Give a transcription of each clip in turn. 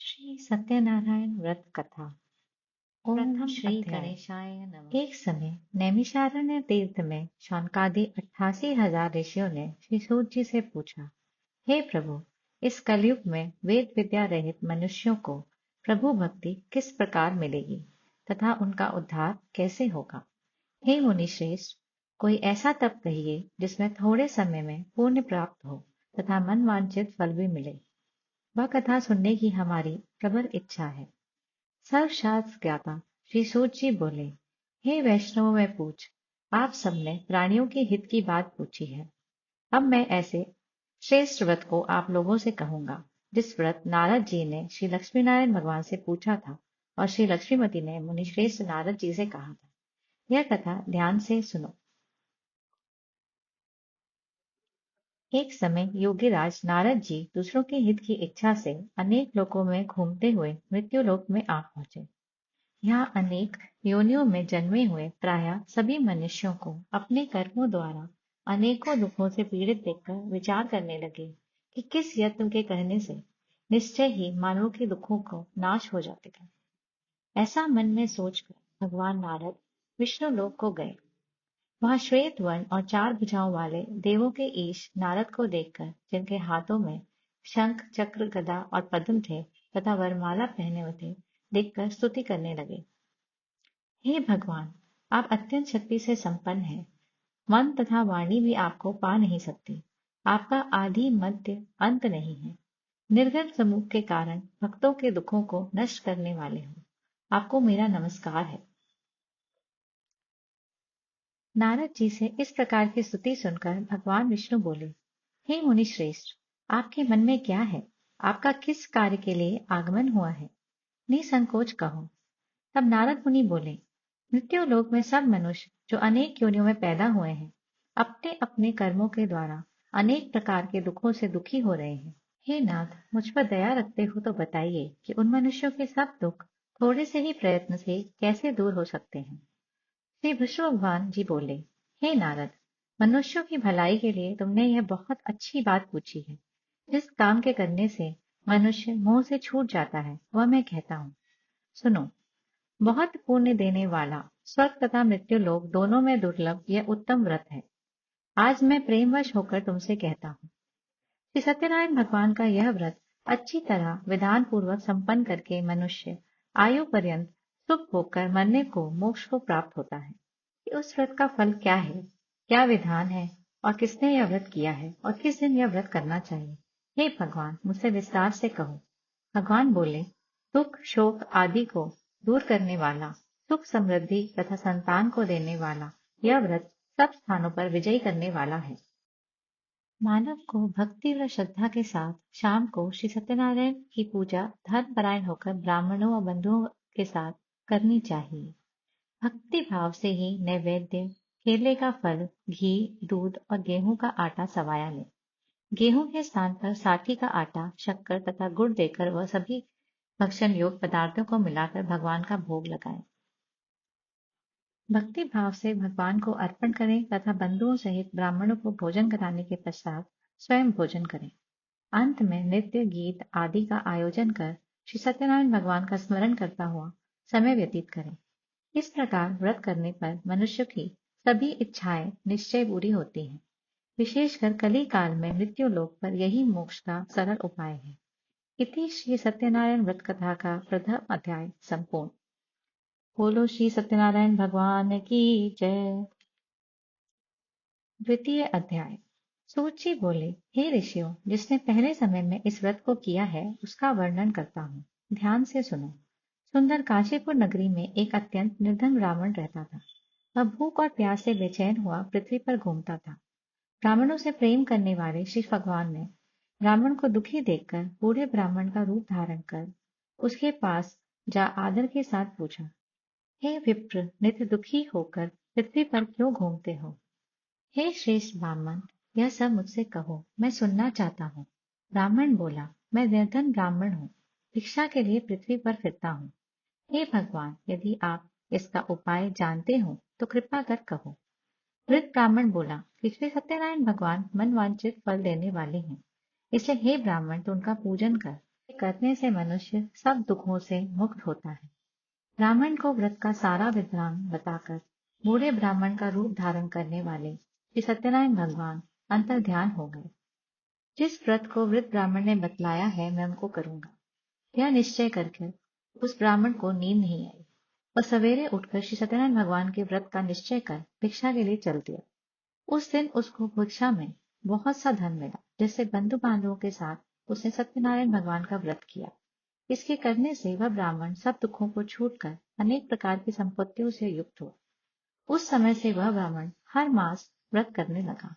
श्री सत्यनारायण व्रत कथा। ओम प्रथम श्री अध्याय। गणेशाय नमः। एक समय नैमिषारण्य तीर्थ में शौनकादि 88,000 ऋषियों ने श्री सूत जी से पूछा, हे प्रभु, इस कलयुग में वेद विद्या रहित मनुष्यों को प्रभु भक्ति किस प्रकार मिलेगी तथा उनका उद्धार कैसे होगा? हे मुनि श्रेष्ठ, कोई ऐसा तप कहिए जिसमें थोड़े समय में पुण्य प्राप्त हो तथा मन वांछित फल भी मिले। वह कथा सुनने की हमारी प्रबल इच्छा है। सर्वशास्त्र ज्ञाता श्री सूत जी बोले, हे वैष्णव में पूछ, आप सबने प्राणियों के हित की बात पूछी है। अब मैं ऐसे श्रेष्ठ व्रत को आप लोगों से कहूंगा जिस व्रत नारद जी ने श्री लक्ष्मी नारायण भगवान से पूछा था और श्री लक्ष्मीमती ने मुनि श्रेष्ठ नारद जी से कहा था। यह कथा ध्यान से सुनो। एक समय योगीराज नारद जी दूसरों के हित की इच्छा से अनेक लोकों में घूमते हुए मृत्यु लोक में आ पहुंचे। यहाँ अनेक योनियों में जन्मे हुए प्रायः सभी मनुष्यों को अपने कर्मों द्वारा अनेकों दुखों से पीड़ित देखकर विचार करने लगे कि किस यत्न के कहने से निश्चय ही मानवों के दुखों को नाश हो जाएगा। ऐसा मन में सोचकर भगवान नारद विष्णु लोक को गए। वहां श्वेत वर्ण और 4 भुजाओं वाले देवों के ईश नारद को देखकर, जिनके हाथों में शंख चक्र गदा और पद्म थे तथा वरमाला पहने हुए थे, देखकर स्तुति करने लगे। हे भगवान, आप अत्यंत शक्ति से संपन्न हैं। मन तथा वाणी भी आपको पा नहीं सकती। आपका आदि मध्य अंत नहीं है। निर्गुण समूह के कारण भक्तों के दुखों को नष्ट करने वाले हो। आपको मेरा नमस्कार है। नारद जी से इस प्रकार की स्तुति सुनकर भगवान विष्णु बोले, हे मुनि श्रेष्ठ, आपके मन में क्या है? आपका किस कार्य के लिए आगमन हुआ है? निसंकोच कहो। तब नारद मुनि बोले, मृत्यु लोक में सब मनुष्य जो अनेक योनियों में पैदा हुए हैं, अपने अपने कर्मों के द्वारा अनेक प्रकार के दुखों से दुखी हो रहे हैं। हे नाथ, मुझ पर दया रखते हो तो बताइए कि उन मनुष्यों के सब दुख थोड़े से ही प्रयत्न से कैसे दूर हो सकते हैं। श्री विष्णु भगवान जी बोले, हे नारद, मनुष्यों की भलाई के लिए तुमने यह बहुत अच्छी बात पूछी है। जिस काम के करने से मनुष्य मोह से छूट जाता है वह मैं कहता हूँ। सुनो। बहुत पुण्य देने वाला स्वर्ग तथा मृत्यु लोक दोनों में दुर्लभ यह उत्तम व्रत है। आज मैं प्रेमवश होकर तुमसे कहता हूँ। श्री सत्यनारायण भगवान का यह व्रत अच्छी तरह विधान पूर्वक संपन्न करके मनुष्य आयु पर्यंत सुख भोगकर मरने को मोक्ष को प्राप्त होता है। कि उस व्रत का फल क्या है, क्या विधान है और किसने यह व्रत किया है और किस दिन यह व्रत करना चाहिए? हे भगवान, मुझसे विस्तार से कहो। भगवान बोले, दुख शोक आदि को दूर करने वाला, सुख समृद्धि तथा संतान को देने वाला यह व्रत सब स्थानों पर विजयी करने वाला है। मानव को भक्ति व श्रद्धा के साथ शाम को श्री सत्यनारायण की पूजा धर्मपरायण होकर ब्राह्मणों और बंधुओं के साथ करनी चाहिए। भक्ति भाव से ही नैवेद्य, केले का फल, घी, दूध और गेहूं का आटा सवाया ले। गेहूं के स्थान पर साठी का आटा, शक्कर तथा गुड़ देकर वह सभी भक्षण योग्य पदार्थों को मिलाकर भगवान का भोग लगाएं। भक्ति भाव से भगवान को अर्पण करें तथा बंधुओं सहित ब्राह्मणों को भोजन कराने के पश्चात स्वयं भोजन करें। अंत में नृत्य गीत आदि का आयोजन कर श्री सत्यनारायण भगवान का स्मरण करता हुआ समय व्यतीत करें। इस प्रकार व्रत करने पर मनुष्य की सभी इच्छाएं निश्चय पूरी होती हैं। विशेषकर कली काल में मृत्यु लोक पर यही मोक्ष का सरल उपाय है। इति श्री सत्यनारायण व्रत कथा का प्रथम अध्याय संपूर्ण। बोलो श्री सत्यनारायण भगवान की जय। द्वितीय अध्याय। सूत जी बोले, हे ऋषियों, जिसने पहले समय में इस व्रत को किया है उसका वर्णन करता हूँ। ध्यान से सुनो। सुंदर काशीपुर नगरी में एक अत्यंत निर्धन ब्राह्मण रहता था। वह भूख और प्यास से बेचैन हुआ पृथ्वी पर घूमता था। ब्राह्मणों से प्रेम करने वाले श्री भगवान ने ब्राह्मण को दुखी देखकर बूढ़े ब्राह्मण का रूप धारण कर उसके पास जा आदर के साथ पूछा, हे विप्र, नित्य दुखी होकर पृथ्वी पर क्यों घूमते हो? हे श्रेष्ठ ब्राह्मण, यह सब मुझसे कहो, मैं सुनना चाहता हूँ। ब्राह्मण बोला, मैं निर्धन ब्राह्मण हूँ, भिक्षा के लिए पृथ्वी पर फिरता हूँ। हे भगवान, यदि आप इसका उपाय जानते हो तो कृपा कर कहो। वृद्ध ब्राह्मण बोला कि श्री सत्यनारायण भगवान मन वांछित फल देने वाले हैं, इसलिए हे ब्राह्मण, तो उनका पूजन कर। करने से मनुष्य सब दुखों से मुक्त होता है। ब्राह्मण को व्रत का सारा विधान बताकर बूढ़े ब्राह्मण का रूप धारण करने वाले श्री सत्यनारायण भगवान अंतर ध्यान हो गए। जिस व्रत को वृद्ध ब्राह्मण ने बतलाया है मैं उनको करूंगा, यह निश्चय करके उस ब्राह्मण को नींद नहीं आई और सवेरे उठकर श्री सत्यनारायण भगवान के व्रत का निश्चय कर भिक्षा के लिए चल दिया। उस दिन उसको भिक्षा में बहुत सा धन मिला, जिससे बंधु बांधवों के साथ उसने सत्यनारायण भगवान का व्रत किया। इसके करने से वह ब्राह्मण सब दुखों को छूटकर अनेक प्रकार की संपत्तियों से युक्त हुआ। उस समय से वह ब्राह्मण हर मास व्रत करने लगा।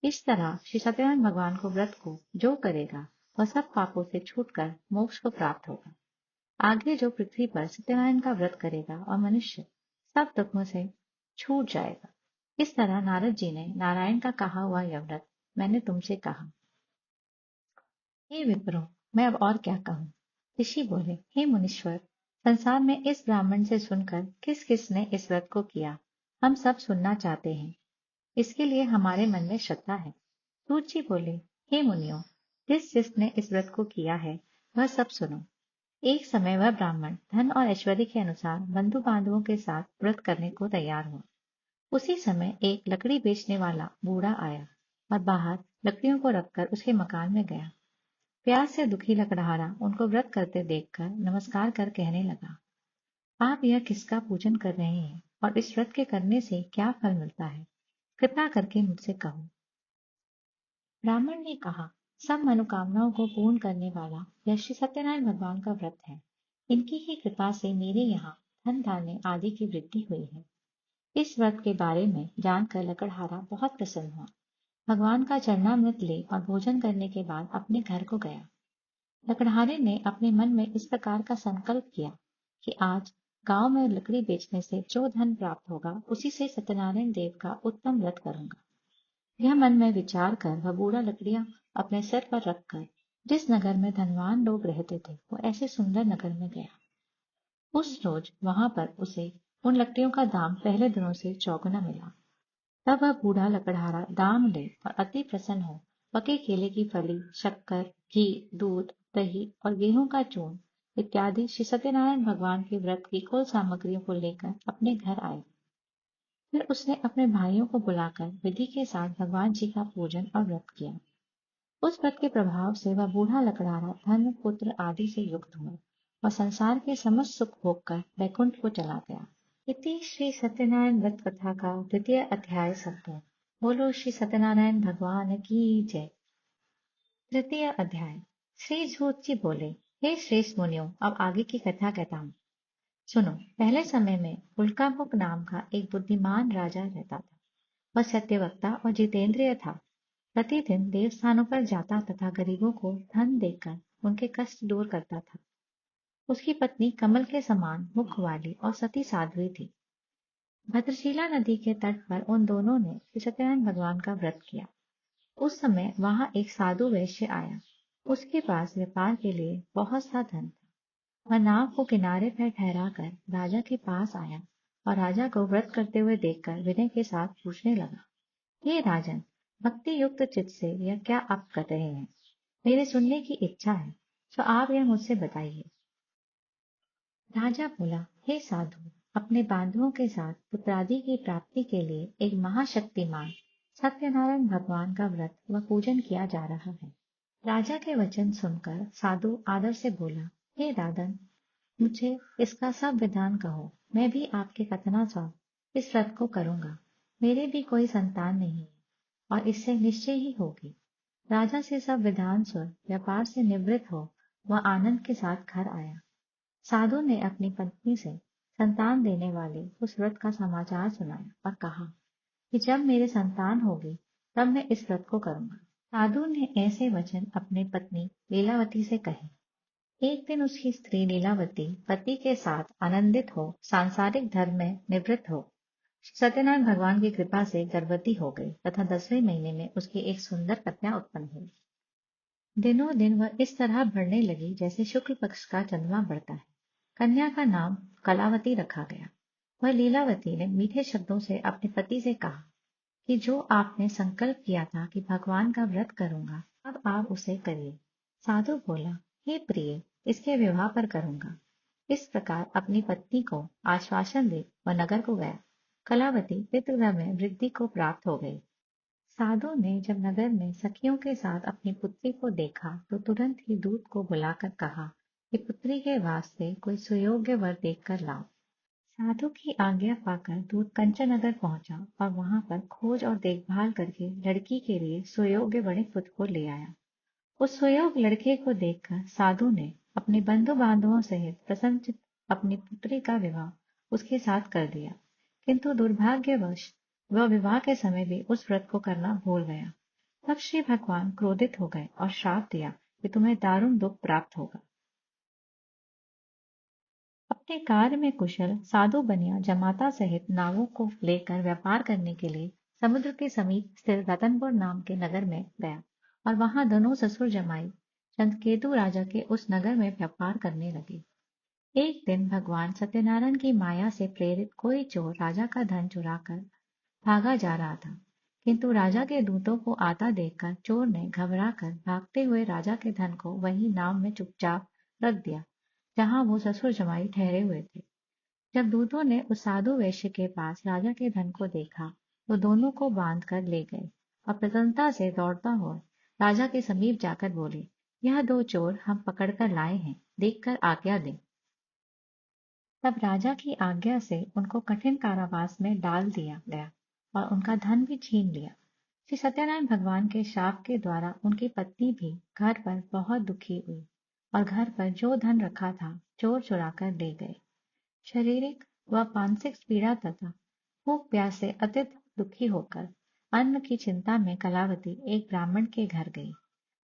इस तरह श्री सत्यनारायण भगवान को व्रत को जो करेगा वह सब पापों से छूटकर मोक्ष को प्राप्त होगा। आगे जो पृथ्वी पर सत्यनारायण का व्रत करेगा और मनुष्य सब दुखों से छूट जाएगा। इस तरह नारद जी ने नारायण का कहा हुआ यह व्रत मैंने तुमसे कहा। हे विप्रो, मैं अब और क्या कहूँ। ऋषि बोले, हे मुनीश्वर, संसार में इस ब्राह्मण से सुनकर किस किस ने इस व्रत को किया, हम सब सुनना चाहते हैं। इसके लिए हमारे मन में श्रद्धा है। सूत जी बोले, हे मुनियों, जिस जिसने इस व्रत को किया है वह सब सुनो। एक समय वह ब्राह्मण धन और ऐश्वर्य के अनुसार बंधु बांधवों के साथ व्रत करने को तैयार हुआ। उसी समय एक लकड़ी बेचने वाला बूढ़ा आया और बाहर लकड़ियों को रखकर उसके मकान में गया। प्यास से दुखी लकड़हारा उनको व्रत करते देखकर नमस्कार कर कहने लगा, आप यह किसका पूजन कर रहे हैं और इस व्रत के करने से क्या फल मिलता है, कृपा करके मुझसे कहो। ब्राह्मण ने कहा, सब मनोकामनाओं को पूर्ण करने वाला यह श्री सत्यनारायण भगवान का व्रत है। इनकी ही कृपा से मेरे यहाँ धन धान्य आदि की वृद्धि हुई है। इस व्रत के बारे में जानकर लकड़हारा बहुत प्रसन्न हुआ। भगवान का चरणामृत ले और भोजन करने के बाद अपने घर को गया। लकड़हारे ने अपने मन में इस प्रकार का संकल्प किया कि आज गांव में लकड़ी बेचने से जो धन प्राप्त होगा उसी से सत्यनारायण देव का उत्तम व्रत करूंगा। यह मन में विचार कर वह बूढ़ा लकड़ियां अपने सिर पर रखकर जिस नगर में धनवान लोग रहते थे वो ऐसे सुंदर नगर में गया। उस रोज वहां पर उसे उन लकड़ियों का दाम पहले दिनों से चौगुना मिला। तब वह बूढ़ा लकड़हारा दाम ले और अति प्रसन्न हो पके केले की फली, शक्कर, घी, दूध, दही और गेहूं का चूर्ण इत्यादि श्री सत्यनारायण भगवान के व्रत की कुल सामग्रियों को लेकर अपने घर आए। फिर उसने अपने भाइयों को बुलाकर विधि के साथ भगवान जी का पूजन और व्रत किया। उस व्रत के प्रभाव से वह बूढ़ा लकड़हारा धन, पुत्र आदि से युक्त हुआ और संसार के समस्त सुख भोग कर वैकुंठ को चला गया। इति श्री सत्यनारायण व्रत कथा का द्वितीय अध्याय समाप्त। बोलो श्री सत्यनारायण भगवान की जय। तृतीय अध्याय। श्री सूत जी बोले, हे श्रेष्ठ मुनियों, अब आगे की कथा कहता हूँ। सुनो, पहले समय में उल्कामुक नाम का एक बुद्धिमान राजा रहता था। वह सत्यवक्ता और जितेंद्रिय था। प्रतिदिन देवस्थानों पर जाता तथा गरीबों को धन देकर उनके कष्ट दूर करता था। उसकी पत्नी कमल के समान मुख वाली और सती साध्वी थी। भद्रशिला नदी के तट पर उन दोनों ने श्री सत्यनारायण भगवान का व्रत किया। उस समय वहां एक साधु वैश्य आया। उसके पास व्यापार के लिए बहुत सा धन था। वह नाव को किनारे पर ठहराकर राजा के पास आया और राजा को व्रत करते हुए देखकर विनय के साथ पूछने लगा, हे राजन, भक्ति युक्त चित्त से यह क्या आप कर रहे हैं? मेरे सुनने की इच्छा है, तो आप यह मुझसे बताइए। राजा बोला, हे साधु, अपने बांधवों के साथ पुत्रादि की प्राप्ति के लिए एक महाशक्तिमान सत्यनारायण भगवान का व्रत व पूजन किया जा रहा है। राजा के वचन सुनकर साधु आदर से बोला, हे राजन, मुझे इसका सब विधान कहो। मैं भी आपके कथनानुसार इस व्रत को करूंगा। मेरे भी कोई संतान नहीं है और इससे निश्चय ही होगी। राजा से सब विधान सुन व्यापार से निवृत्त हो वह आनंद के साथ घर आया। साधु ने अपनी पत्नी से संतान देने वाले उस व्रत का समाचार सुनाया और कहा कि जब मेरे संतान होगी तब मैं इस व्रत को करूंगा। साधु ने ऐसे वचन अपनी पत्नी लीलावती से कहे। एक दिन उसकी स्त्री लीलावती पति के साथ आनंदित हो सांसारिक धर्म में निवृत्त हो सत्यनारायण भगवान की कृपा से गर्भवती हो गई तथा 10वें महीने में उसकी एक सुंदर कन्या उत्पन्न हुई। दिनों दिन वह इस तरह बढ़ने लगी जैसे शुक्ल पक्ष का चंद्रमा बढ़ता है। कन्या का नाम कलावती रखा गया। वह लीलावती ने मीठे शब्दों से अपने पति से कहा कि जो आपने संकल्प किया था कि भगवान का व्रत करूंगा, अब आप उसे करिए। साधु बोला, हे प्रिय, इसके विवाह पर करूंगा। इस प्रकार अपनी पत्नी को आश्वासन दे वह नगर को गया। कलावती पितृगृह में वृद्धि को प्राप्त हो गई। साधु ने जब नगर में सखियों के साथ अपनी पुत्री को देखा तो तुरंत ही दूत को बुलाकर कहा कि पुत्री के वास्ते कोई सुयोग्य वर देखकर लाओ। साधु की आज्ञा पाकर दूत कंचन नगर पहुंचा और वहां पर खोज और देखभाल करके लड़की के लिए सुयोग्य वणिक पुत्र को ले आया। उस सुयोग्य लड़के को देखकर साधु ने अपने बंधु बांधवों सहित प्रसन्नचित्त अपनी पुत्री का विवाह उसके साथ कर दिया। किंतु दुर्भाग्यवश वह विवाह के समय भी उस व्रत को करना भूल गया। तब श्री भगवान क्रोधित हो गए और श्राप दिया कि तुम्हें दारुण दुख प्राप्त होगा। अपने कार्य में कुशल साधु बनिया जमाता सहित नावों को लेकर व्यापार करने के लिए समुद्र के समीप स्थित रतनपुर नाम के नगर में गया और वहां दोनों ससुर जमाई चंद्रकेतु राजा के उस नगर में व्यापार करने लगे। एक दिन भगवान सत्यनारायण की माया से प्रेरित कोई चोर राजा का धन चुराकर भागा जा रहा था, किंतु राजा के दूतों को आता देखकर चोर ने घबराकर भागते हुए राजा के धन को वही नाव में चुपचाप रख दिया जहां वो ससुर जमाई ठहरे हुए थे। जब दूतों ने उस साधु वैश्य के पास राजा के धन को देखा तो दोनों को बांध कर ले गए और प्रसन्नता से दौड़ता हुआ राजा के समीप जाकर बोले, यह दो चोर हम पकड़कर लाए हैं, देखकर आज्ञा दें। तब राजा की आज्ञा से उनको कठिन कारावास में डाल दिया गया और उनका धन भी छीन लिया। श्री सत्यनारायण भगवान के शाप के द्वारा उनकी पत्नी भी घर पर बहुत दुखी हुई और घर पर जो धन रखा था चोर चुरा कर ले गए। शारीरिक व मानसिक पीड़ा तथा भूख प्यास से अत्यंत दुखी होकर अन्न की चिंता में कलावती एक ब्राह्मण के घर गई।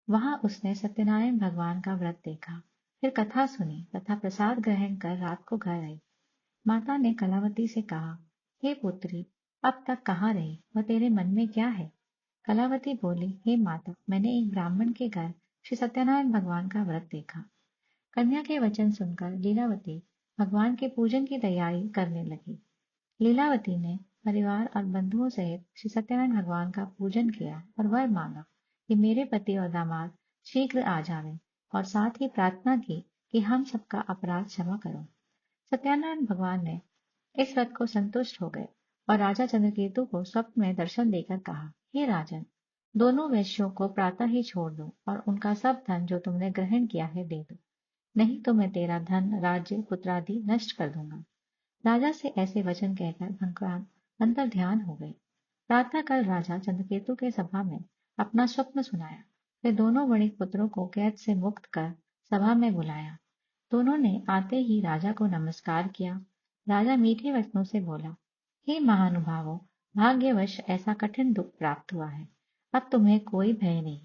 वहां उसने सत्यनारायण भगवान का व्रत देखा, फिर कथा सुनी तथा प्रसाद ग्रहण कर रात को घर आई। माता ने कलावती से कहा, हे पुत्री, अब तक कहाँ रही व तेरे मन में क्या है? कलावती बोली, हे माता, मैंने एक ब्राह्मण के घर श्री सत्यनारायण भगवान का व्रत देखा। कन्या के वचन सुनकर लीलावती भगवान के पूजन की तैयारी करने लगी। लीलावती ने परिवार और बंधुओं सहित श्री सत्यनारायण भगवान का पूजन किया और वर मांगा कि मेरे पति और दामाद शीघ्र आ जावें और साथ ही प्रार्थना की कि हम सबका अपराध क्षमा करो। सत्यनारायण भगवान ने इस व्रत को संतुष्ट हो गए और राजा चंद्रकेतु को स्वप्न में दर्शन देकर कहा, हे राजन, दोनों वैश्यों को प्रातः ही छोड़ दो और उनका सब धन जो तुमने ग्रहण किया है दे दो, नहीं तो मैं तेरा धन, राज्य, पुत्रादि नष्ट कर दूंगा। राजा से ऐसे वचन कहकर भगवान अंतर ध्यान हो गए। प्रातःकाल राजा चंद्रकेतु के सभा में अपना स्वप्न सुनाया। फिर दोनों वणिक पुत्रों को कैद से मुक्त कर सभा में बुलाया। दोनों ने आते ही राजा को नमस्कार किया। राजा मीठे वचनों से बोला, हे महानुभावों, भाग्यवश ऐसा कठिन दुख प्राप्त हुआ है, अब तुम्हें कोई भय नहीं।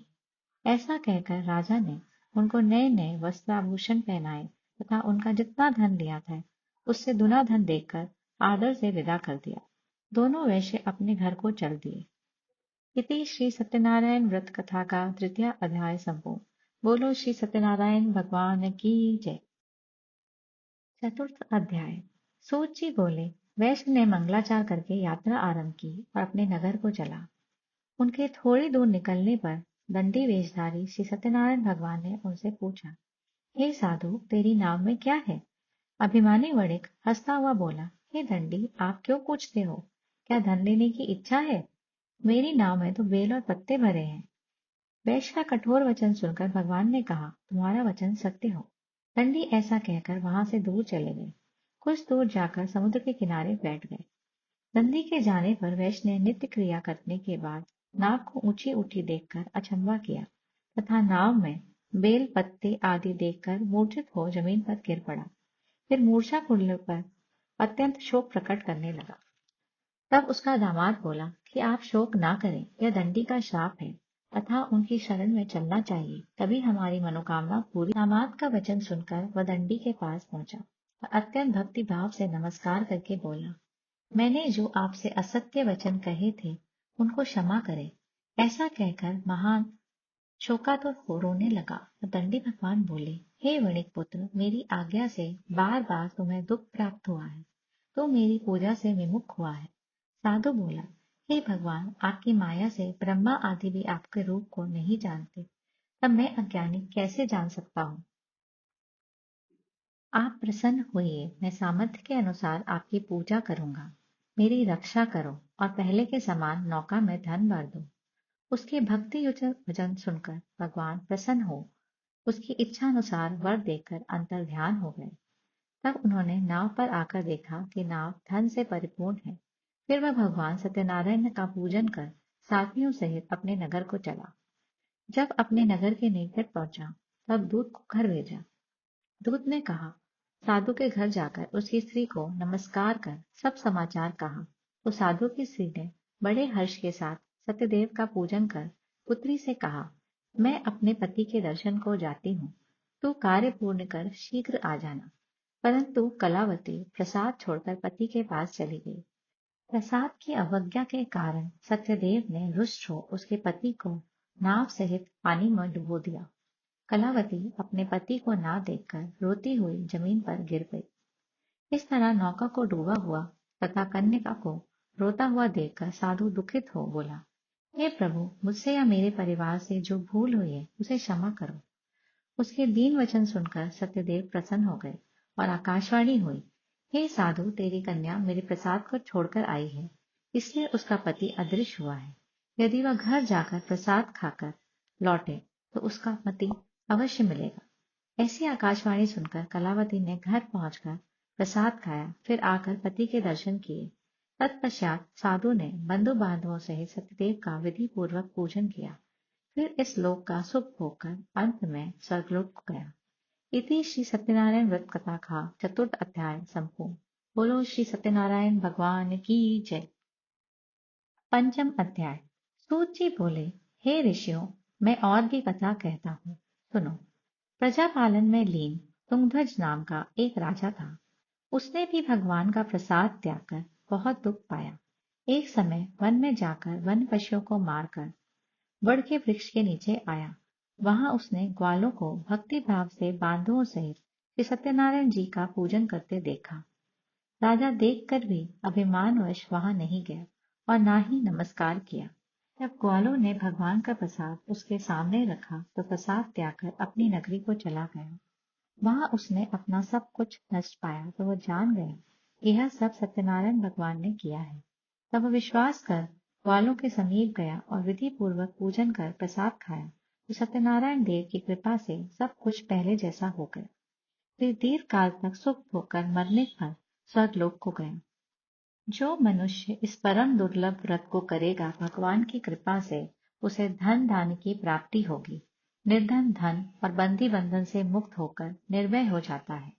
ऐसा कहकर राजा ने उनको नए नए वस्त्राभूषण पहनाए तथा उनका जितना धन लिया था उससे दुना धन देकर आदर से विदा कर दिया। दोनों वैश्य अपने घर को चल दिए। इति श्री सत्यनारायण व्रत कथा का तृतीय अध्याय संपूर्ण। बोलो श्री सत्यनारायण भगवान की जय। चतुर्थ अध्याय। सूत जी बोले, वैश्य ने मंगलाचार करके यात्रा आरंभ की और अपने नगर को चला। उनके थोड़ी दूर निकलने पर दंडी वेशधारी श्री सत्यनारायण भगवान ने उनसे पूछा, हे साधु, तेरी नाव में क्या है? अभिमानी वणिक हंसता हुआ बोला, हे दंडी, आप क्यों पूछते हो? क्या धन लेने की इच्छा है? मेरी नाव में तो बेल और पत्ते भरे हैं। वैश्य का कठोर वचन सुनकर भगवान ने कहा, तुम्हारा वचन सत्य हो। दंडी ऐसा कहकर वहां से दूर चले गए। कुछ दूर जाकर समुद्र के किनारे बैठ गए। दंडी के जाने पर वैश्य ने नित्य क्रिया करने के बाद नाव को ऊंची उठी देखकर अचंभा किया तथा नाव में बेल पत्ते आदि देखकर मूर्छित हो जमीन पर गिर पड़ा। फिर मूर्छा खुलने पर अत्यंत शोक प्रकट करने लगा। तब उसका दामाद बोला कि आप शोक ना करें, यह दंडी का श्राप है तथा उनकी शरण में चलना चाहिए, तभी हमारी मनोकामना पूरी। दामाद का वचन सुनकर वह दंडी के पास पहुंचा और अत्यंत भक्ति भाव से नमस्कार करके बोला, मैंने जो आपसे असत्य वचन कहे थे उनको क्षमा करें। ऐसा कहकर महान शोकातुर हो रोने लगा। दंडी भगवान बोले, हे वणिक पुत्र, मेरी आज्ञा से बार बार तुम्हें दुख प्राप्त हुआ है, तो मेरी पूजा से विमुख हुआ है। साधु बोला, हे भगवान, आपकी माया से ब्रह्मा आदि भी आपके रूप को नहीं जानते, तब मैं अज्ञानी कैसे जान सकता हूँ? आप प्रसन्न होइए, मैं सामर्थ्य के अनुसार आपकी पूजा करूंगा। मेरी रक्षा करो और पहले के समान नौका में धन भर दो। उसके भक्ति युक्त वचन सुनकर भगवान प्रसन्न हो उसकी इच्छा अनुसार वर देकर अंतर ध्यान हो गए। तब उन्होंने नाव पर आकर देखा कि नाव धन से परिपूर्ण है। फिर वह भगवान सत्यनारायण का पूजन कर साथियों सहित अपने नगर को चला। जब अपने नगर के निकट पहुंचा, तब दूत को घर भेजा। दूत ने कहा, साधु के घर जाकर उसकी स्त्री को नमस्कार कर सब समाचार कहा। तो साधु की स्त्री ने बड़े हर्ष के साथ सत्यदेव का पूजन कर पुत्री से कहा, मैं अपने पति के दर्शन को जाती हूँ, तू कार्य पूर्ण कर शीघ्र आ जाना। परंतु कलावती प्रसाद छोड़कर पति के पास चली गई। प्रसाद की अवज्ञा के कारण सत्यदेव ने रुष्ट हो उसके पति को नाव सहित पानी में डुबो दिया। कलावती अपने पति को ना देखकर रोती हुई जमीन पर गिर गई। इस तरह नौका को डूबा हुआ तथा कन्या को रोता हुआ देखकर साधु दुखित हो बोला, हे प्रभु, मुझसे या मेरे परिवार से जो भूल हुई है उसे क्षमा करो। उसके दीन वचन सुनकर सत्यदेव प्रसन्न हो गए और आकाशवाणी हुई, हे साधु, तेरी कन्या मेरे प्रसाद को छोड़कर आई है, इसलिए उसका पति अदृश्य हुआ है। यदि वह घर जाकर प्रसाद खाकर लौटे तो उसका पति अवश्य मिलेगा। ऐसी आकाशवाणी सुनकर कलावती ने घर पहुंचकर प्रसाद खाया, फिर आकर पति के दर्शन किए। तत्पश्चात साधु ने बंधु बांधवों सहित सत्यदेव का विधि पूर्वक पूजन किया। फिर इस लोक का सुख भोगकर अंत में स्वर्गलोक को गया। इति श्री सत्यनारायण व्रत कथा का चतुर्थ अध्याय संपूर्ण। बोलो श्री सत्यनारायण भगवान की जय। पंचम अध्याय। सूत जी बोले, हे ऋषियों, मैं और भी कथा कहता हूँ, सुनो। प्रजापालन में लीन तुंगध्वज नाम का एक राजा था। उसने भी भगवान का प्रसाद त्याग कर बहुत दुख पाया। एक समय वन में जाकर वन पशुओं को मारकर वड़ के वृक्ष के नीचे आया। वहां उसने ग्वालों को भक्ति भाव से बांधुओं सहित श्री सत्यनारायण जी का पूजन करते देखा। राजा देखकर भी अभिमानवश वहां नहीं गया और ना ही नमस्कार किया। जब ग्वालों ने भगवान का प्रसाद उसके सामने रखा तो प्रसाद त्याग कर अपनी नगरी को चला गया। वहां उसने अपना सब कुछ नष्ट पाया तो वह जान गया कि यह सब सत्यनारायण भगवान ने किया है। तब वह विश्वास कर ग्वालों के समीप गया और विधि पूर्वक पूजन कर प्रसाद खाया तो सत्यनारायण देव की कृपा से सब कुछ पहले जैसा हो गया। फिर दीर्घ काल तक सुख भोगकर मरने पर स्वर्गलोक को गया। जो मनुष्य इस परम दुर्लभ व्रत को करेगा, भगवान की कृपा से उसे धन दान की प्राप्ति होगी। निर्धन धन और बंदी बंधन से मुक्त होकर निर्भय हो जाता है।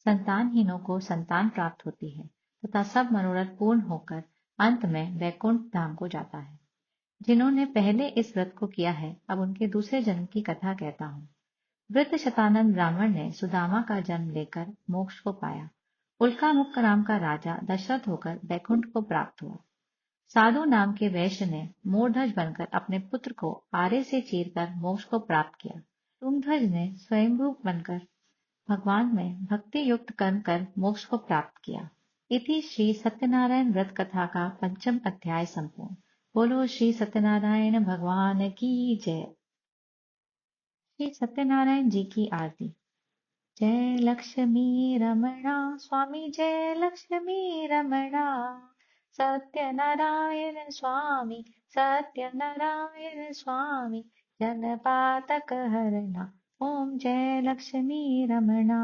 संतानहीनों को संतान प्राप्त होती है तथा सब मनोरथ पूर्ण होकर अंत में वैकुंठ धाम को जाता है। जिन्होंने पहले इस व्रत को किया है, अब उनके दूसरे जन्म की कथा कहता हूँ। वृद्ध शतानंद ब्राह्मण ने सुदामा का जन्म लेकर मोक्ष को पाया। उल्का मुक्त नाम का राजा दशरथ होकर बैकुंठ को प्राप्त हुआ। साधु नाम के वैश्य ने मूढ़ध्वज बनकर अपने पुत्र को आरे से चीरकर मोक्ष को प्राप्त किया। तुंगध्वज ने स्वयंभू बनकर भगवान में भक्ति युक्त कर्म कर मोक्ष को प्राप्त किया। इति श्री सत्यनारायण व्रत कथा का पंचम अध्याय संपूर्ण। बोलो श्री सत्यनारायण भगवान की जय। श्री सत्यनारायण जी की आरती। जय लक्ष्मी रमणा स्वामी, जय लक्ष्मी रमणा। सत्यनारायण स्वामी, सत्यनारायण स्वामी, जनपातक हरणा। ओम जय लक्ष्मी रमणा।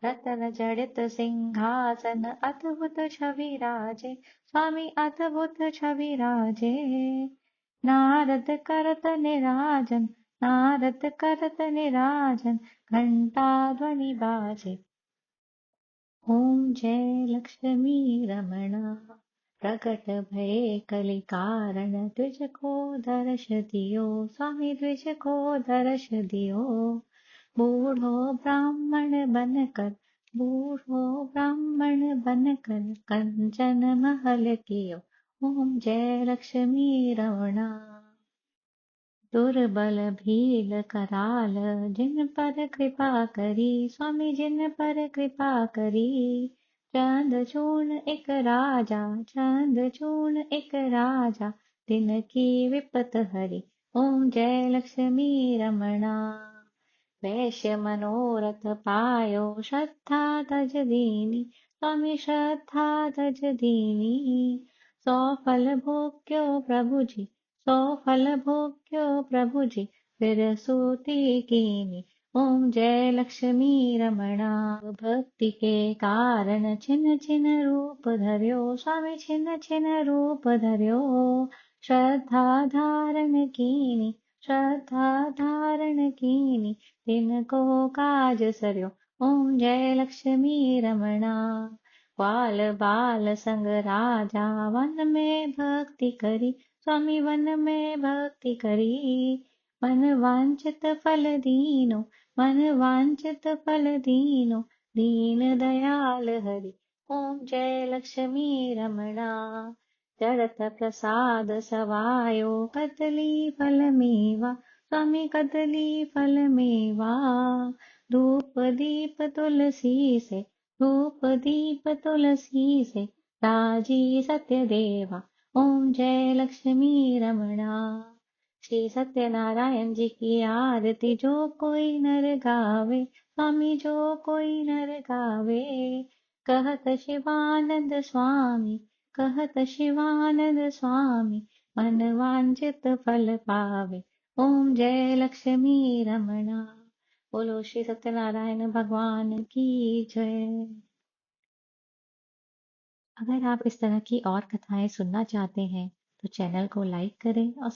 रतन जड़ित सिंहासन अद्भुत छवि राजे, स्वामी अद्भुत छवि राजे। नारद करत निराजन, नारद करत निराजन, घंटा ध्वनि बाजे। ओम जय लक्ष्मी रमणा। प्रकट भये कलि कारण, द्विज को दर्श दियो, स्वामी द्विज को दर्श दियो। बूढ़ो ब्राह्मण बनकर, बूढ़ो ब्राह्मण बनकर, कंचन महल कियो। ओम जय लक्ष्मी रमणा। दुर्बल भील कराल, जिन पर कृपा करी, स्वामी जिन पर कृपा करी। चंद चूर्ण एक राजा, चंद चूर्ण एक राजा, दिन की विपत हरी। ओम जय लक्ष्मी रमणा। वैश्य मनोरथ पायो श्रद्धा तज दीनी स्वामी श्रद्धा तज दीनी सौ फल भोग्यो प्रभु जी सौ फल भोग्यो प्रभु जी फिर सूती कीनी ओम जय लक्ष्मी रमणा भक्ति के कारण छिन छिन रूप धर्यो स्वामी छिन छिन रूप धर्यो श्रद्धा धारण कीनी श्रद्धा धारण कीनी तिनको काज सर्यो ओम जय लक्ष्मी रमणा ग्वाल बाल संग राजा वन में भक्ति करी स्वामी वन में भक्ति करी मन वांछित फल दीनो मन वांछित फल दीनो दीन दयाल हरि ओम जय लक्ष्मी रमणा जड़त प्रसाद सवायो कदली फल मेवा स्वामी कदली फल मेवा धूप दीप तुलसी से धूप दीप तुलसी से राजी सत्य देवा ओम जय लक्ष्मी रमणा श्री सत्यनारायण जी की आरती जो कोई नर गावे स्वामी जो कोई नर गावे कहत शिवानंद स्वामी कहत शिवानंद स्वामी मन वांछित फल पावे ओम जय लक्ष्मी रमणा बोलो श्री सत्यनारायण भगवान की जय। अगर आप इस तरह की और कथाएं सुनना चाहते हैं तो चैनल को लाइक करें और